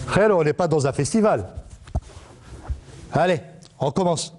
Frère, on n'est pas dans un festival. Allez, on commence.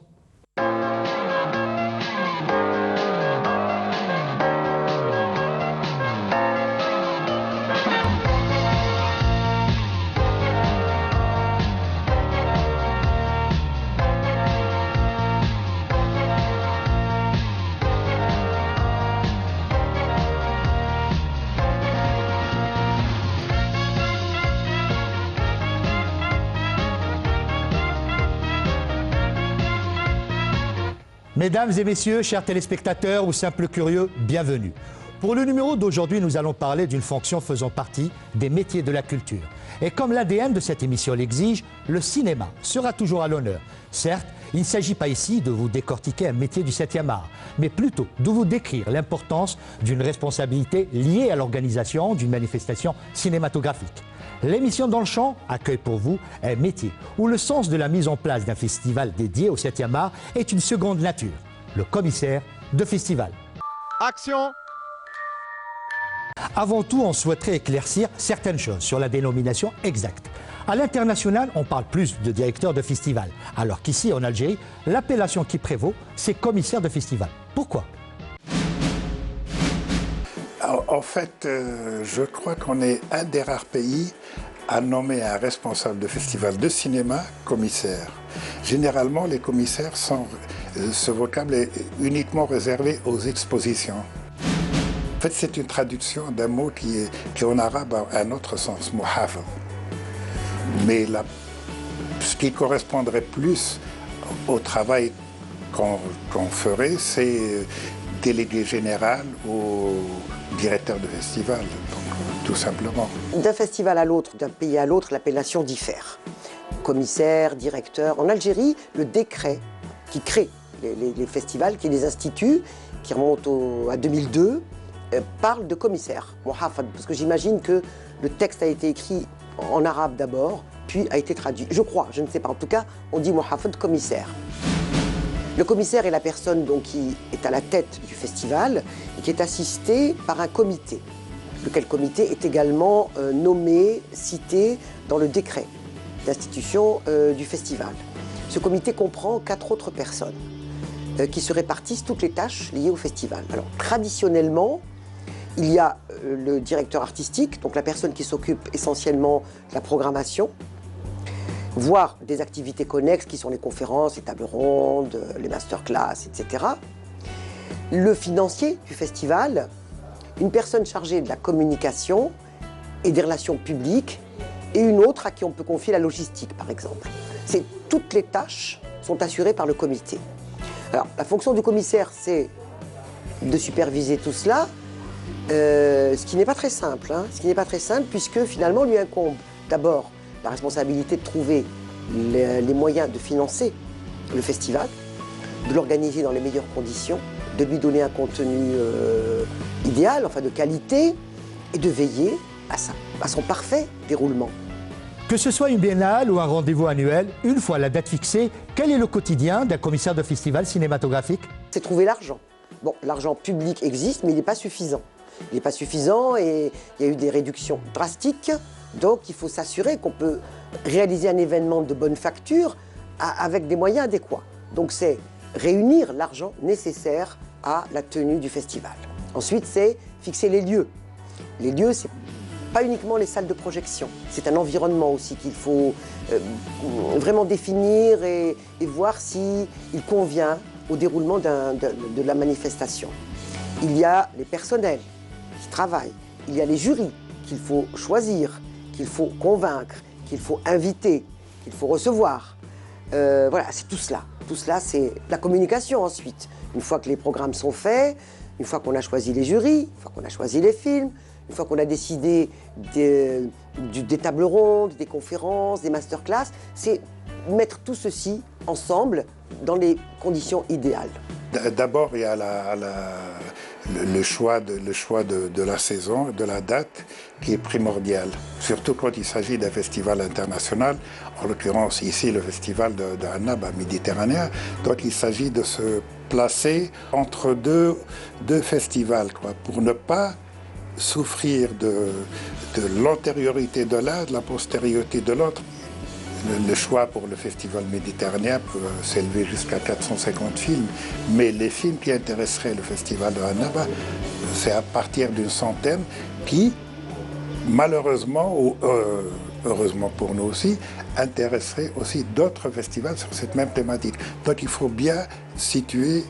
Mesdames et messieurs, chers téléspectateurs ou simples curieux, bienvenue. Pour le numéro d'aujourd'hui, nous allons parler d'une fonction faisant partie des métiers de la culture. Et comme l'ADN de cette émission l'exige, le cinéma sera toujours à l'honneur. Certes, il ne s'agit pas ici de vous décortiquer un métier du 7e art, mais plutôt de vous décrire l'importance d'une responsabilité liée à l'organisation d'une manifestation cinématographique. L'émission Dans le Champ accueille pour vous un métier où le sens de la mise en place d'un festival dédié au 7e art est une seconde nature, le commissaire de festival. Action! Avant tout, on souhaiterait éclaircir certaines choses sur la dénomination exacte. À l'international, on parle plus de directeur de festival, alors qu'ici, en Algérie, l'appellation qui prévaut, c'est commissaire de festival. Pourquoi ? En fait, je crois qu'on est un des rares pays à nommer un responsable de festival de cinéma commissaire. Généralement, les commissaires ce vocable est uniquement réservé aux expositions. En fait, c'est une traduction d'un mot qui en arabe a un autre sens, muhafaz. Mais ce qui correspondrait plus au travail qu'on ferait, c'est délégué général ou directeur de festival, donc, tout simplement. D'un festival à l'autre, d'un pays à l'autre, l'appellation diffère. Commissaire, directeur. En Algérie, le décret qui crée les festivals, qui les institue, qui remonte à 2002, parle de commissaire, muhafad, parce que j'imagine que le texte a été écrit en arabe d'abord, puis a été traduit. Je crois, je ne sais pas. En tout cas, on dit muhafad, commissaire. Le commissaire est la personne donc, qui est à la tête du festival et qui est assistée par un comité, lequel comité est également nommé, cité dans le décret d'institution du festival. Ce comité comprend 4 autres personnes qui se répartissent toutes les tâches liées au festival. Alors, traditionnellement, il y a le directeur artistique, donc la personne qui s'occupe essentiellement de la programmation, voire des activités connexes qui sont les conférences, les tables rondes, les masterclass, etc. Le financier du festival, une personne chargée de la communication et des relations publiques, et une autre à qui on peut confier la logistique, par exemple. Toutes les tâches sont assurées par le comité. Alors, la fonction du commissaire, c'est de superviser tout cela, ce qui n'est pas très simple. Ce qui n'est pas très simple, puisque finalement, lui incombe d'abord la responsabilité de trouver les moyens de financer le festival, de l'organiser dans les meilleures conditions, de lui donner un contenu idéal, enfin de qualité, et de veiller à son parfait déroulement. Que ce soit une biennale ou un rendez-vous annuel, une fois la date fixée, quel est le quotidien d'un commissaire de festival cinématographique? C'est trouver l'argent. Bon, l'argent public existe, mais il n'est pas suffisant. Il n'est pas suffisant et il y a eu des réductions drastiques. Donc il faut s'assurer qu'on peut réaliser un événement de bonne facture avec des moyens adéquats. Donc c'est réunir l'argent nécessaire à la tenue du festival. Ensuite, c'est fixer les lieux. Les lieux, c'est pas uniquement les salles de projection. C'est un environnement aussi qu'il faut vraiment définir et voir s'il convient au déroulement de la manifestation. Il y a les personnels qui travaillent, il y a les jurys qu'il faut choisir, qu'il faut convaincre, qu'il faut inviter, qu'il faut recevoir. Voilà, c'est tout cela. Tout cela, c'est la communication ensuite. Une fois que les programmes sont faits, une fois qu'on a choisi les jurys, une fois qu'on a choisi les films, une fois qu'on a décidé des tables rondes, des conférences, des masterclass, c'est mettre tout ceci ensemble dans les conditions idéales. D'abord, il y a le choix de la saison, de la date, qui est primordial. Surtout quand il s'agit d'un festival international, en l'occurrence ici le festival de Annaba méditerranéen. Donc il s'agit de se placer entre deux festivals, quoi, pour ne pas souffrir de l'antériorité de l'un, de la postériorité de l'autre. Le choix pour le festival méditerranéen peut s'élever jusqu'à 450 films, mais les films qui intéresseraient le festival de Annaba, c'est à partir d'une centaine qui, malheureusement, ou heureusement pour nous aussi, intéresseraient aussi d'autres festivals sur cette même thématique. Donc il faut bien situer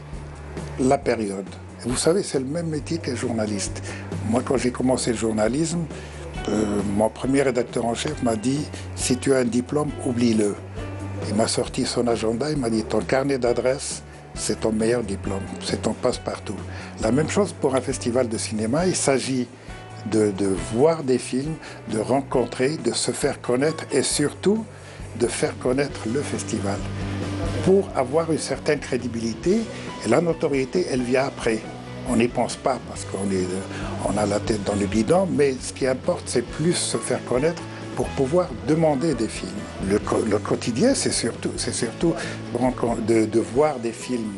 la période. Et vous savez, c'est le même métier qu'un journaliste. Moi, quand j'ai commencé le journalisme, mon premier rédacteur en chef m'a dit « Si tu as un diplôme, oublie-le ». Il m'a sorti son agenda, il m'a dit « Ton carnet d'adresse, c'est ton meilleur diplôme, c'est ton passe-partout ». La même chose pour un festival de cinéma, il s'agit de voir des films, de rencontrer, de se faire connaître et surtout de faire connaître le festival pour avoir une certaine crédibilité. Et la notoriété, elle vient après. On n'y pense pas parce qu'on a la tête dans le guidon, mais ce qui importe, c'est plus se faire connaître pour pouvoir demander des films. Le quotidien, c'est surtout de voir des films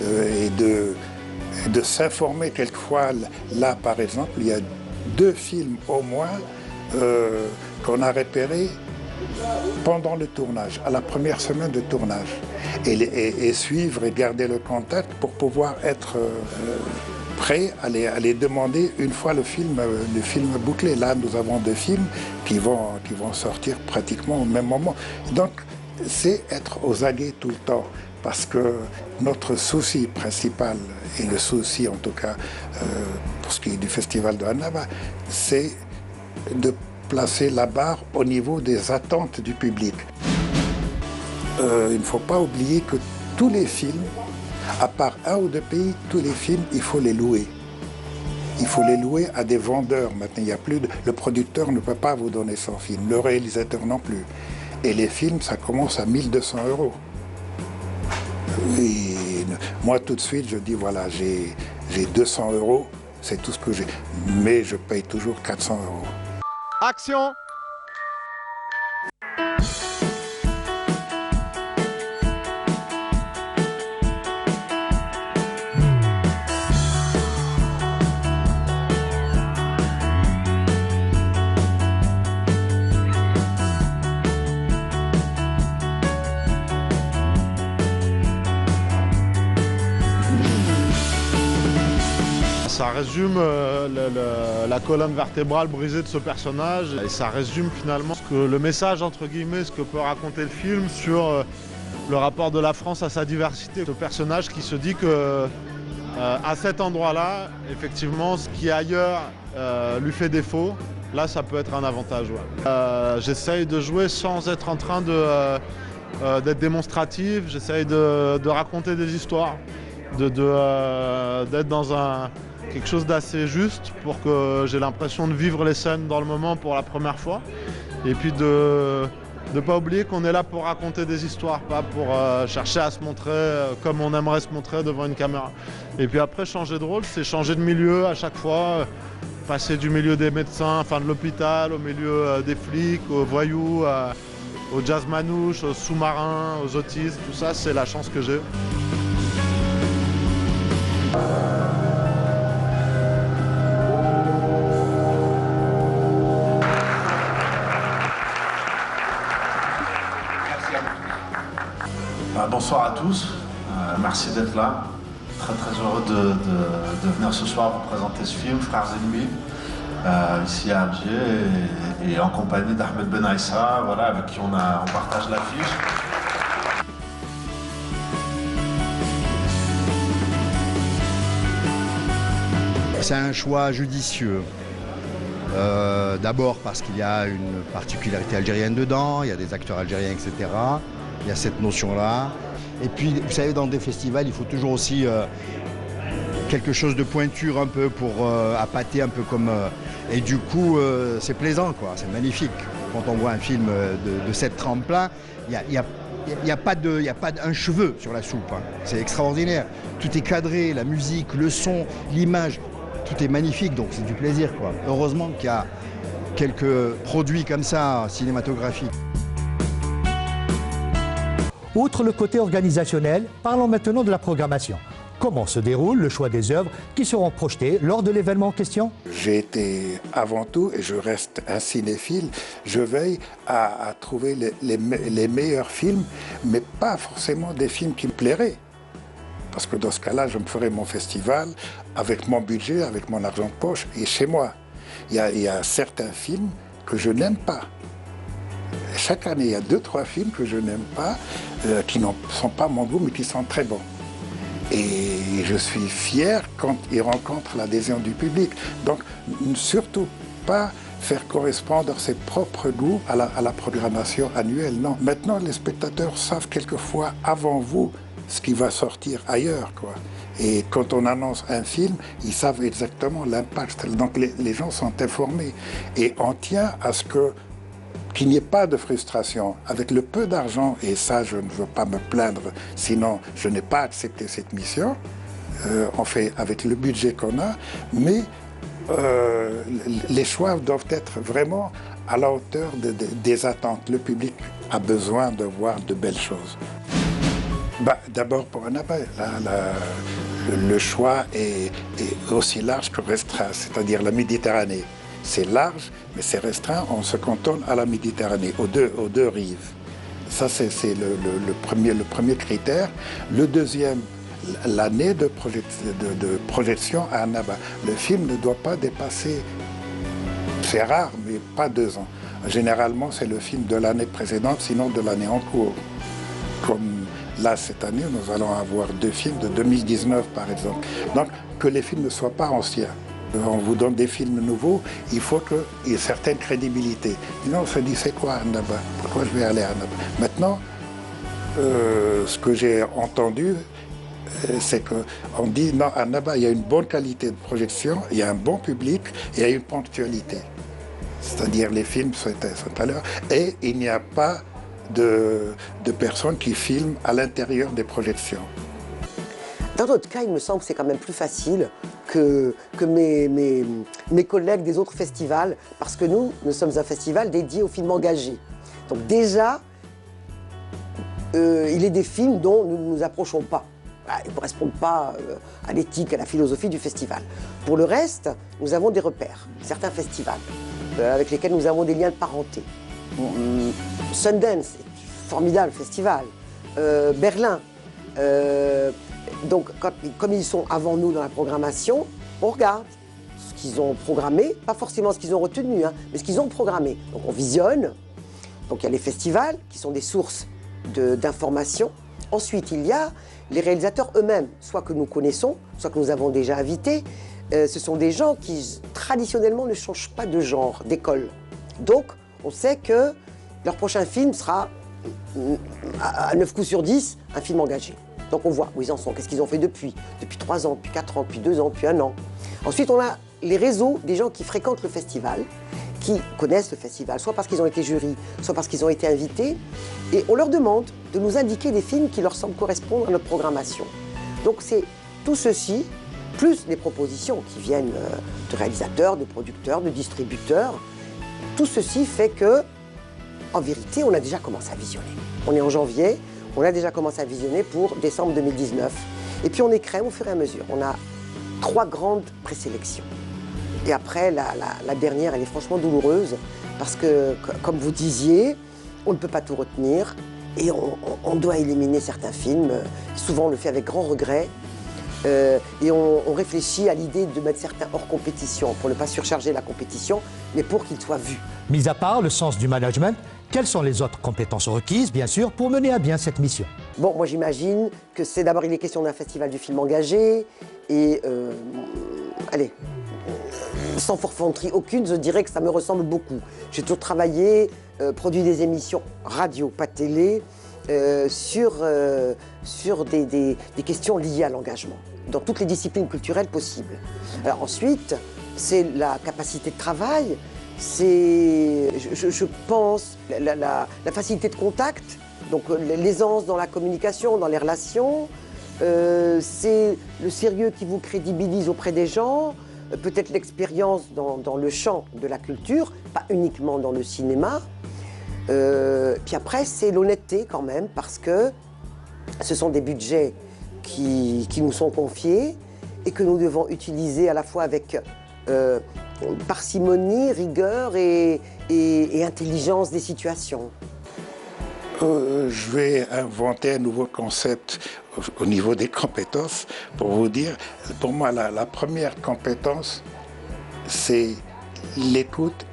et de s'informer quelquefois. Là, par exemple, il y a 2 films au moins qu'on a repérés pendant le tournage, à la première semaine de tournage, et suivre et garder le contact pour pouvoir être prêt à les demander une fois le film bouclé. Là, nous avons 2 films qui vont sortir pratiquement au même moment. Donc, c'est être aux aguets tout le temps, parce que notre souci principal, et le souci en tout cas pour ce qui est du festival de Annaba, c'est de placer la barre au niveau des attentes du public. Il ne faut pas oublier que tous les films, à part 1 ou 2 pays, tous les films, il faut les louer. Il faut les louer à des vendeurs. Maintenant, il n'y a plus le producteur ne peut pas vous donner son film, le réalisateur non plus. Et les films, ça commence à 1 200 €. Et moi, tout de suite, je dis, voilà, j'ai 200 €, c'est tout ce que j'ai. Mais je paye toujours 400 €. Action! Ça résume la colonne vertébrale brisée de ce personnage et ça résume finalement le message entre guillemets, ce que peut raconter le film sur le rapport de la France à sa diversité. Ce personnage qui se dit que à cet endroit-là, effectivement, ce qui ailleurs lui fait défaut, là ça peut être un avantage. Ouais. J'essaye de jouer sans être en train d'être démonstratif, j'essaye de raconter des histoires, d'être dans quelque chose d'assez juste pour que j'ai l'impression de vivre les scènes dans le moment pour la première fois. Et puis de ne pas oublier qu'on est là pour raconter des histoires, pas pour chercher à se montrer comme on aimerait se montrer devant une caméra. Et puis après, changer de rôle, c'est changer de milieu à chaque fois, passer du milieu des médecins, enfin de l'hôpital, au milieu des flics, aux voyous, aux jazz manouches, aux sous-marins, aux autistes, tout ça, c'est la chance que j'ai. Bonsoir à tous, merci d'être là. Très heureux de venir ce soir vous présenter ce film, Frères ennemis, ici à Alger et en compagnie d'Ahmed Ben Aïssa, voilà, avec qui on partage l'affiche. C'est un choix judicieux. D'abord parce qu'il y a une particularité algérienne dedans, il y a des acteurs algériens, etc. Il y a cette notion-là. Et puis, vous savez, dans des festivals, il faut toujours aussi quelque chose de pointure un peu pour appâter un peu comme... et du coup, c'est plaisant, quoi. C'est magnifique. Quand on voit un film de cette trempe-là, il n'y a pas un cheveu sur la soupe. Hein. C'est extraordinaire. Tout est cadré, la musique, le son, l'image. Tout est magnifique, donc c'est du plaisir, quoi. Heureusement qu'il y a quelques produits comme ça, cinématographiques. Outre le côté organisationnel, parlons maintenant de la programmation. Comment se déroule le choix des œuvres qui seront projetées lors de l'événement en question? J'ai été avant tout, et je reste un cinéphile, je veille à trouver les meilleurs films, mais pas forcément des films qui me plairaient. Parce que dans ce cas-là, je me ferai mon festival avec mon budget, avec mon argent de poche et chez moi. Il y a certains films que je n'aime pas. Chaque année, il y a 2-3 films que je n'aime pas, qui ne sont pas mon goût, mais qui sont très bons. Et je suis fier quand ils rencontrent l'adhésion du public. Donc, surtout pas faire correspondre ses propres goûts à la programmation annuelle, non. Maintenant, les spectateurs savent quelquefois avant vous ce qui va sortir ailleurs, quoi. Et quand on annonce un film, ils savent exactement l'impact. Donc les gens sont informés. Et on tient à ce qu'il n'y ait pas de frustration. Avec le peu d'argent, et ça je ne veux pas me plaindre, sinon je n'ai pas accepté cette mission, on fait avec le budget qu'on a, mais les choix doivent être vraiment à la hauteur des attentes. Le public a besoin de voir de belles choses. D'abord pour Annaba, le choix est aussi large que restreint, c'est-à-dire la Méditerranée. C'est large, mais c'est restreint, on se cantonne à la Méditerranée, aux deux rives. Ça, c'est le premier critère. Le deuxième, l'année de projection à Annaba. Le film ne doit pas dépasser, c'est rare, mais pas 2 ans. Généralement, c'est le film de l'année précédente, sinon de l'année en cours. Comme là, cette année, nous allons avoir 2 films de 2019, par exemple. Donc, que les films ne soient pas anciens. On vous donne des films nouveaux, il faut qu'il y ait une certaine crédibilité. Sinon, on se dit, c'est quoi Annaba? Pourquoi je vais aller à Annaba? Maintenant, ce que j'ai entendu, c'est qu'on dit, non, à Annaba, il y a une bonne qualité de projection, il y a un bon public, et il y a une ponctualité. C'est-à-dire, les films sont à l'heure, et il n'y a pas de personnes qui filment à l'intérieur des projections. Dans notre cas, il me semble que c'est quand même plus facile que mes collègues des autres festivals, parce que nous sommes un festival dédié aux films engagés. Donc déjà, il est des films dont nous ne nous approchons pas. Ils ne correspondent pas à l'éthique, à la philosophie du festival. Pour le reste, nous avons des repères, certains festivals, avec lesquels nous avons des liens de parenté. Sundance, formidable festival. Berlin. Donc, comme ils sont avant nous dans la programmation, on regarde ce qu'ils ont programmé, pas forcément ce qu'ils ont retenu, hein, mais ce qu'ils ont programmé. Donc, on visionne. Donc, il y a les festivals qui sont des sources d'informations. Ensuite, il y a les réalisateurs eux-mêmes, soit que nous connaissons, soit que nous avons déjà invités. Ce sont des gens qui, traditionnellement, ne changent pas de genre, d'école. Donc, on sait que leur prochain film sera, à 9 coups sur 10, un film engagé. Donc on voit où ils en sont, qu'est-ce qu'ils ont fait depuis 3 ans, depuis 4 ans, depuis 2 ans, depuis 1 an. Ensuite, on a les réseaux des gens qui fréquentent le festival, qui connaissent le festival, soit parce qu'ils ont été jurys, soit parce qu'ils ont été invités. Et on leur demande de nous indiquer des films qui leur semblent correspondre à notre programmation. Donc c'est tout ceci, plus les propositions qui viennent de réalisateurs, de producteurs, de distributeurs. Tout ceci fait que, en vérité, on a déjà commencé à visionner. On est en janvier. On a déjà commencé à visionner pour décembre 2019. Et puis on écrème au fur et à mesure. On a 3 grandes présélections. Et après, la dernière, elle est franchement douloureuse parce que, comme vous disiez, on ne peut pas tout retenir et on doit éliminer certains films. Souvent, on le fait avec grand regret. Et on réfléchit à l'idée de mettre certains hors compétition pour ne pas surcharger la compétition, mais pour qu'ils soient vus. Mis à part le sens du management, quelles sont les autres compétences requises, bien sûr, pour mener à bien cette mission? Bon, moi j'imagine que c'est d'abord il est question d'un festival du film engagé et allez, sans forfanterie aucune, je dirais que ça me ressemble beaucoup. J'ai toujours travaillé, produit des émissions radio, pas télé, sur des questions liées à l'engagement, dans toutes les disciplines culturelles possibles. Alors ensuite, c'est la capacité de travail, c'est, je pense, la facilité de contact, donc l'aisance dans la communication, dans les relations, c'est le sérieux qui vous crédibilise auprès des gens, peut-être l'expérience dans le champ de la culture, pas uniquement dans le cinéma. Puis après, c'est l'honnêteté quand même, parce que ce sont des budgets qui nous sont confiés et que nous devons utiliser à la fois avec parcimonie, rigueur et intelligence des situations. Je vais inventer un nouveau concept au niveau des compétences pour vous dire, pour moi la première compétence c'est l'écoute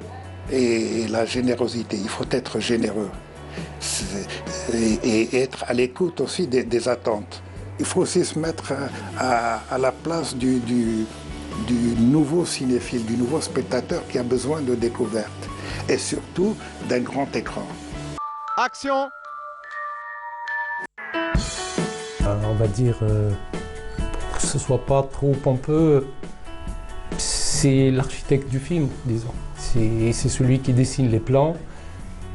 et la générosité. Il faut être généreux et être à l'écoute aussi des attentes. Il faut aussi se mettre à la place du nouveau cinéphile, du nouveau spectateur qui a besoin de découverte et surtout d'un grand écran. Action! On va dire, pour que ce soit pas trop pompeux, c'est l'architecte du film, disons. C'est celui qui dessine les plans,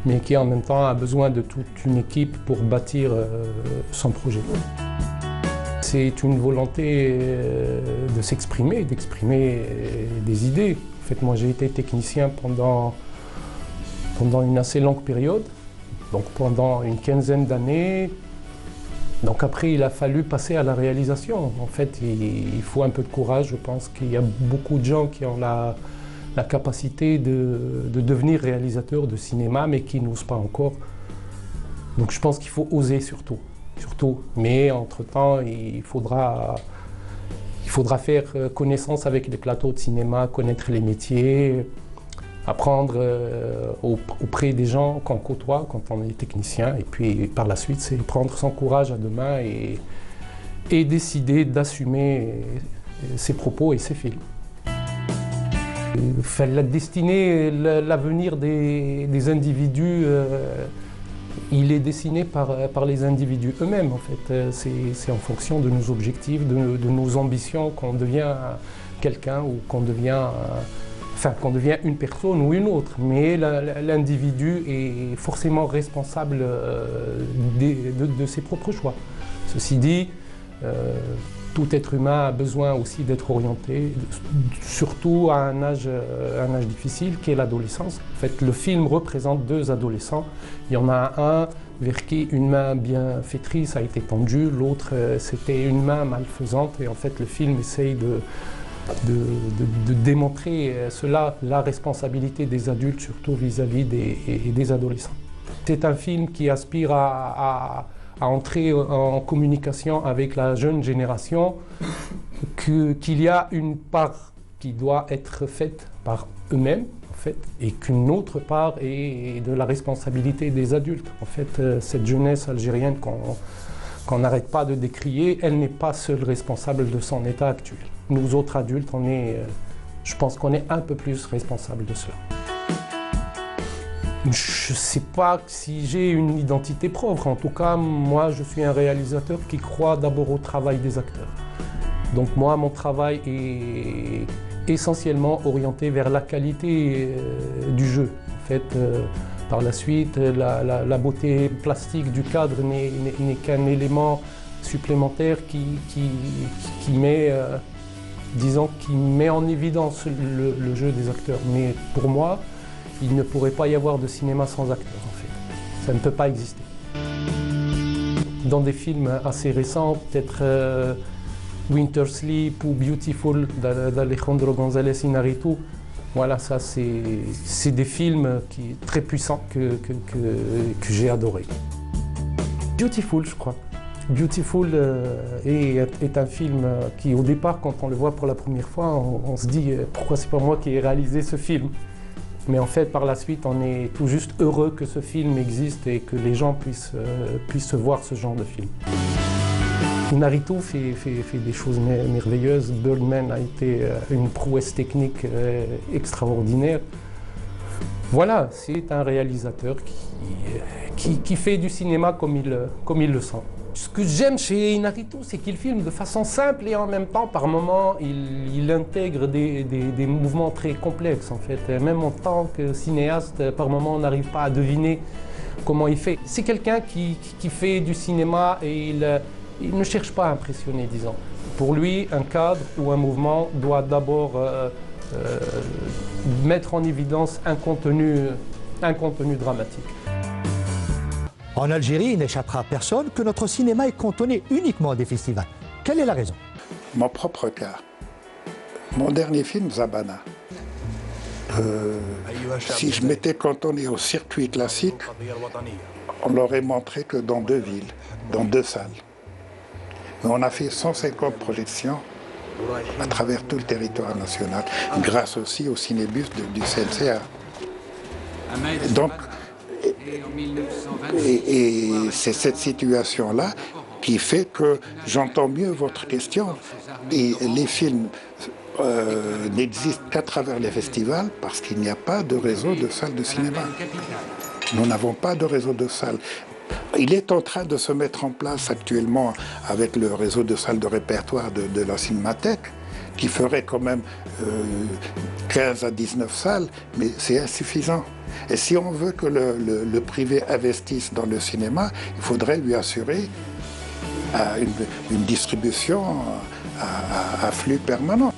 mais qui en même temps a besoin de toute une équipe pour bâtir son projet. C'est une volonté de s'exprimer, d'exprimer des idées. En fait, moi j'ai été technicien pendant une assez longue période, donc pendant une quinzaine d'années. Donc après, il a fallu passer à la réalisation. En fait, il faut un peu de courage. Je pense qu'il y a beaucoup de gens qui ont la capacité de devenir réalisateurs de cinéma, mais qui n'osent pas encore. Donc je pense qu'il faut oser surtout. Mais entre-temps, il faudra faire connaissance avec les plateaux de cinéma, connaître les métiers, apprendre auprès des gens qu'on côtoie quand on est technicien. Et puis par la suite, c'est prendre son courage à deux mains et décider d'assumer ses propos et ses films. La destinée, l'avenir des individus, il est dessiné par les individus eux-mêmes en fait. C'est en fonction de nos objectifs, de nos ambitions qu'on devient quelqu'un ou qu'on devient une personne ou une autre. Mais l'individu est forcément responsable de ses propres choix. Ceci dit, tout être humain a besoin aussi d'être orienté, surtout à un âge difficile qui est l'adolescence. En fait, le film représente deux adolescents. Il y en a un vers qui une main bienfaitrice a été tendue, l'autre c'était une main malfaisante. Et en fait, le film essaye de démontrer cela, la responsabilité des adultes, surtout vis-à-vis des adolescents. C'est un film qui aspire à entrer en communication avec la jeune génération, qu'il y a une part qui doit être faite par eux-mêmes, en fait, et qu'une autre part est de la responsabilité des adultes. En fait, cette jeunesse algérienne qu'on n'arrête pas de décrier, elle n'est pas seule responsable de son état actuel. Nous autres adultes, je pense qu'on est un peu plus responsables de cela. Je ne sais pas si j'ai une identité propre. En tout cas, moi, je suis un réalisateur qui croit d'abord au travail des acteurs. Donc moi, mon travail est essentiellement orienté vers la qualité du jeu. En fait, par la suite, la beauté plastique du cadre n'est qu'un élément supplémentaire qui met en évidence le jeu des acteurs. Mais pour moi, il ne pourrait pas y avoir de cinéma sans acteurs, en fait. Ça ne peut pas exister. Dans des films assez récents, peut-être Winter Sleep ou Beautiful d'Alejandro González Iñárritu, voilà, ça c'est des films très puissants que j'ai adorés. Beautiful, je crois. Beautiful est un film qui, au départ, quand on le voit pour la première fois, on se dit pourquoi c'est pas moi qui ai réalisé ce film. Mais en fait, par la suite, on est tout juste heureux que ce film existe et que les gens puissent voir ce genre de film. Iñárritu fait des choses merveilleuses. Birdman a été une prouesse technique extraordinaire. Voilà, c'est un réalisateur qui fait du cinéma comme il le sent. Ce que j'aime chez Iñárritu, c'est qu'il filme de façon simple et en même temps, par moments, il intègre des mouvements très complexes, en fait. Même en tant que cinéaste, par moments, on n'arrive pas à deviner comment il fait. C'est quelqu'un qui fait du cinéma et il ne cherche pas à impressionner, disons. Pour lui, un cadre ou un mouvement doit d'abord mettre en évidence un contenu dramatique. En Algérie, il n'échappera à personne que notre cinéma est cantonné uniquement à des festivals. Quelle est la raison? Mon propre cas. Mon dernier film, Zabana. Si je m'étais cantonné au circuit classique, on l'aurait montré que dans 2 villes, dans 2 salles. Mais on a fait 150 projections à travers tout le territoire national, grâce aussi au cinébus du CNCA. Donc, et c'est cette situation-là qui fait que j'entends mieux votre question. Et les films n'existent qu'à travers les festivals parce qu'il n'y a pas de réseau de salles de cinéma. Nous n'avons pas de réseau de salles. Il est en train de se mettre en place actuellement avec le réseau de salles de répertoire de la Cinémathèque, qui ferait quand même 15 à 19 salles, mais c'est insuffisant. Et si on veut que le privé investisse dans le cinéma, il faudrait lui assurer une distribution à flux permanent.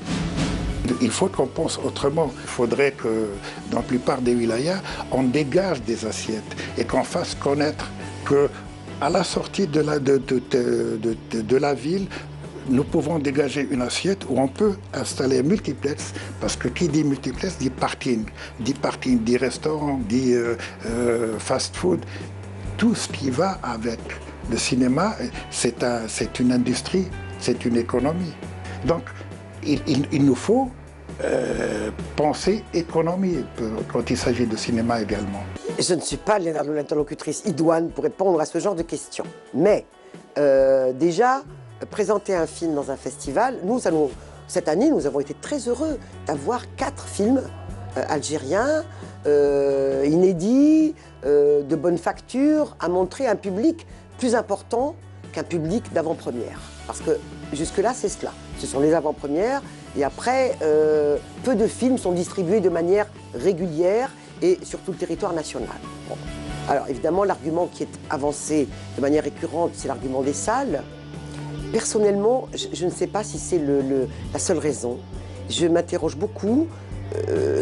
Il faut qu'on pense autrement. Il faudrait que, dans la plupart des wilayas, on dégage des assiettes et qu'on fasse connaître qu'à la sortie de la ville, nous pouvons dégager une assiette où on peut installer un multiplex, parce que qui dit multiplex dit parking, dit restaurant, dit fast-food. Tout ce qui va avec le cinéma, c'est une industrie, c'est une économie. Donc, il nous faut penser économie quand il s'agit de cinéma également. Je ne suis pas l'interlocutrice idoine pour répondre à ce genre de questions. Mais déjà, présenter un film dans un festival, cette année, nous avons été très heureux d'avoir 4 films algériens, inédits, de bonne facture, à montrer à un public plus important qu'un public d'avant-première. Parce que jusque-là, c'est cela. Ce sont les avant-premières. Et après, peu de films sont distribués de manière régulière et sur tout le territoire national. Bon. Alors évidemment, l'argument qui est avancé de manière récurrente, c'est l'argument des salles. Personnellement, je ne sais pas si c'est la seule raison. Je m'interroge beaucoup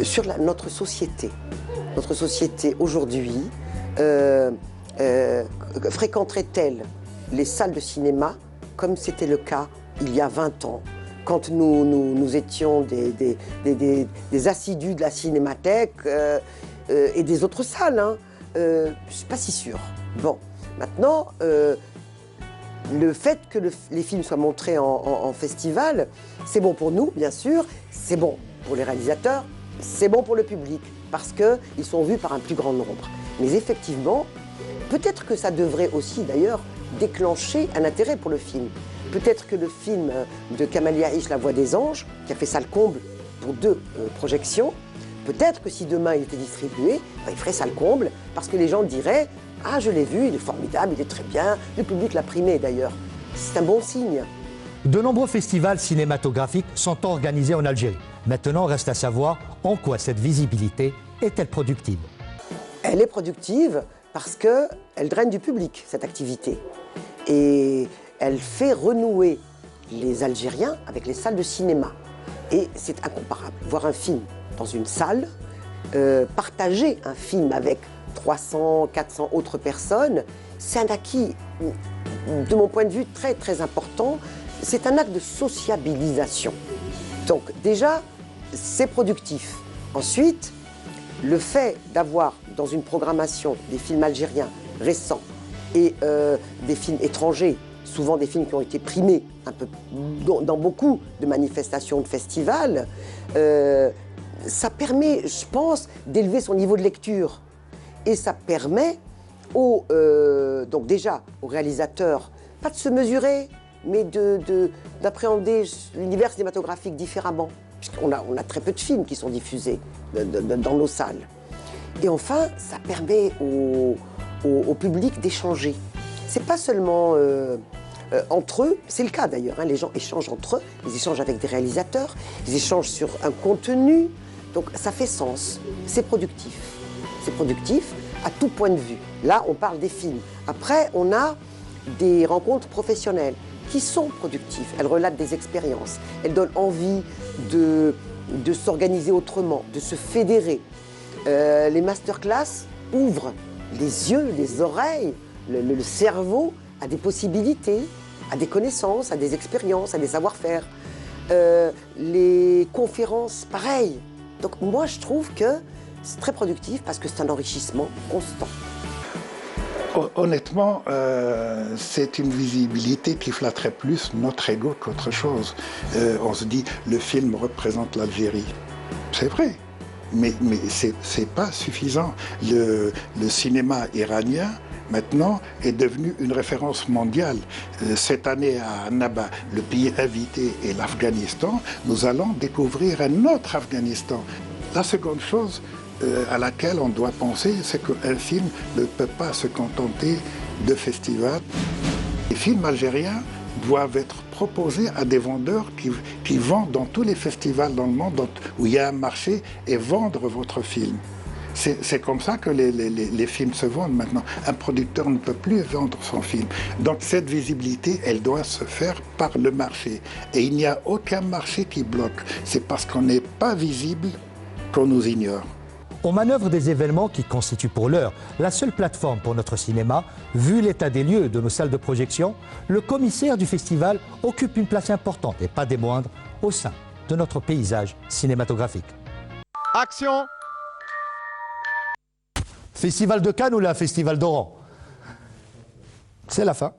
sur notre société. Notre société aujourd'hui fréquenterait-elle les salles de cinéma comme c'était le cas il y a 20 ans, quand nous étions des assidus de la Cinémathèque et des autres salles, hein. Je ne suis pas si sûre. Bon, maintenant, le fait que les films soient montrés en festival, c'est bon pour nous, bien sûr, c'est bon pour les réalisateurs, c'est bon pour le public, parce qu'ils sont vus par un plus grand nombre. Mais effectivement, peut-être que ça devrait aussi, d'ailleurs, déclencher un intérêt pour le film. Peut-être que le film de Kamal Yahish, La Voix des Anges, qui a fait salle comble pour 2 projections, peut-être que si demain il était distribué, il ferait salle comble, parce que les gens diraient « Ah, je l'ai vu, il est formidable, il est très bien », le public l'a primé d'ailleurs. C'est un bon signe. De nombreux festivals cinématographiques sont organisés en Algérie. Maintenant, reste à savoir en quoi cette visibilité est-elle productive. Elle est productive parce qu'elle draine du public, cette activité. Et elle fait renouer les Algériens avec les salles de cinéma. Et c'est incomparable. Voir un film dans une salle, partager un film avec 300, 400 autres personnes, c'est un acquis, de mon point de vue, très très important. C'est un acte de sociabilisation. Donc déjà, c'est productif. Ensuite, le fait d'avoir dans une programmation des films algériens récents et des films étrangers, souvent des films qui ont été primés un peu dans beaucoup de manifestations, de festivals, ça permet, je pense, d'élever son niveau de lecture. Et ça permet donc déjà aux réalisateurs, pas de se mesurer, mais d'appréhender l'univers cinématographique différemment. Puisqu'on a très peu de films qui sont diffusés dans nos salles. Et enfin, ça permet au public d'échanger. C'est pas seulement entre eux, c'est le cas d'ailleurs, hein, les gens échangent entre eux, ils échangent avec des réalisateurs, ils échangent sur un contenu, donc ça fait sens, c'est productif. C'est productif à tout point de vue. Là, on parle des films. Après, on a des rencontres professionnelles qui sont productives. Elles relatent des expériences, elles donnent envie de s'organiser autrement, de se fédérer. Les masterclass ouvrent les yeux, les oreilles, le cerveau à des possibilités, à des connaissances, à des expériences, à des savoir-faire. Les conférences, pareil. Donc moi, je trouve que c'est très productif parce que c'est un enrichissement constant. Honnêtement, c'est une visibilité qui flatterait plus notre ego qu'autre chose. On se dit, le film représente l'Algérie. C'est vrai, mais c'est pas suffisant. Le cinéma iranien, maintenant, est devenu une référence mondiale. Cette année à Annaba, le pays invité est l'Afghanistan. Nous allons découvrir un autre Afghanistan. La seconde chose à laquelle on doit penser, c'est qu'un film ne peut pas se contenter de festivals. Les films algériens doivent être proposés à des vendeurs qui vendent dans tous les festivals dans le monde où il y a un marché et vendre votre film. C'est comme ça que les films se vendent maintenant. Un producteur ne peut plus vendre son film. Donc cette visibilité, elle doit se faire par le marché. Et il n'y a aucun marché qui bloque. C'est parce qu'on n'est pas visible qu'on nous ignore. On manœuvre des événements qui constituent pour l'heure la seule plateforme pour notre cinéma. Vu l'état des lieux de nos salles de projection, le commissaire du festival occupe une place importante, et pas des moindres, au sein de notre paysage cinématographique. Action! Festival de Cannes ou la Festival d'Oran? C'est la fin.